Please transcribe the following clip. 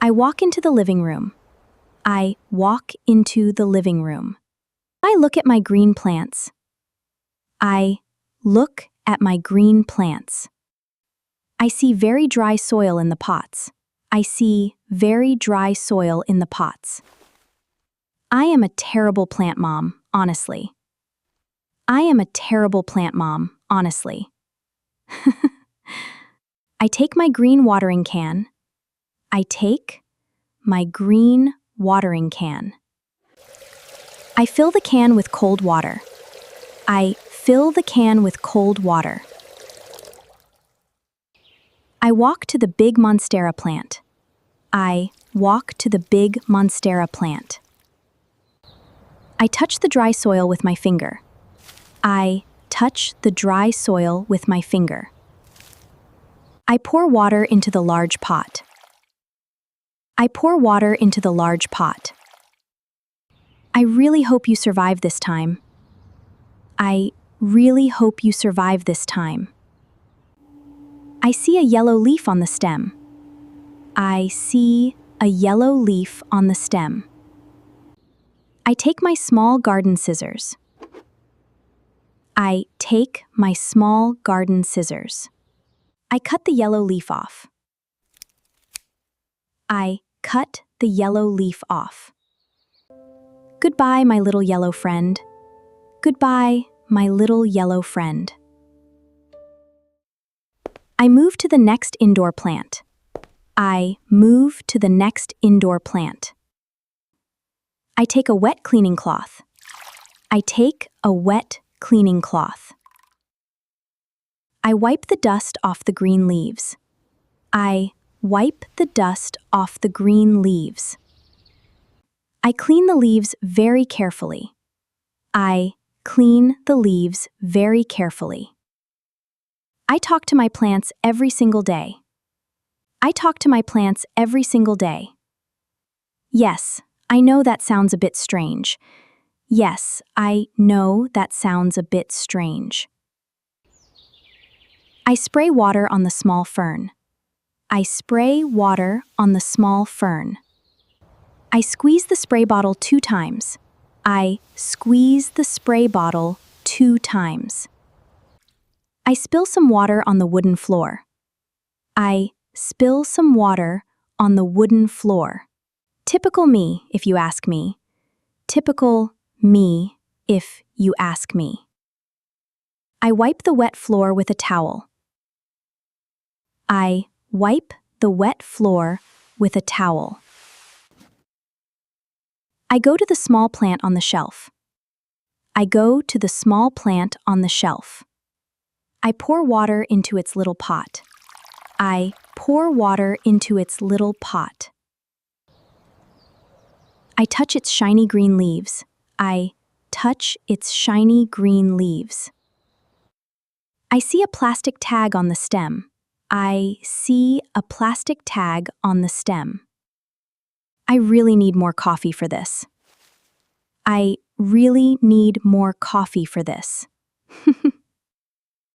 I walk into the living room. I walk into the living room. I look at my green plants. I look at my green plants. I see very dry soil in the pots. I see very dry soil in the pots. I am a terrible plant mom, honestly. I am a terrible plant mom, honestly. I take my green watering can. I take my green watering can. I fill the can with cold water. I fill the can with cold water. I walk to the big monstera plant. I walk to the big monstera plant. I touch the dry soil with my finger. I touch the dry soil with my finger. I pour water into the large pot. I pour water into the large pot. I really hope you survive this time. I really hope you survive this time. I see a yellow leaf on the stem. I see a yellow leaf on the stem. I take my small garden scissors. I take my small garden scissors. I cut the yellow leaf off. I cut the yellow leaf off. Goodbye, my little yellow friend. Goodbye, my little yellow friend. I move to the next indoor plant. I move to the next indoor plant. I take a wet cleaning cloth. I take a wet cleaning cloth. I wipe the dust off the green leaves. I wipe the dust off the green leaves. I clean the leaves very carefully. I clean the leaves very carefully. I talk to my plants every single day. I talk to my plants every single day. Yes, I know that sounds a bit strange. Yes, I know that sounds a bit strange. I spray water on the small fern. I spray water on the small fern. I squeeze the spray bottle 2 times. I squeeze the spray bottle 2 times. I spill some water on the wooden floor. I spill some water on the wooden floor. Typical me, if you ask me. Typical me, if you ask me. I wipe the wet floor with a towel. I wipe the wet floor with a towel. I go to the small plant on the shelf. I go to the small plant on the shelf. I pour water into its little pot. I pour water into its little pot. I touch its shiny green leaves. I touch its shiny green leaves. I see a plastic tag on the stem. I see a plastic tag on the stem. I really need more coffee for this. I really need more coffee for this.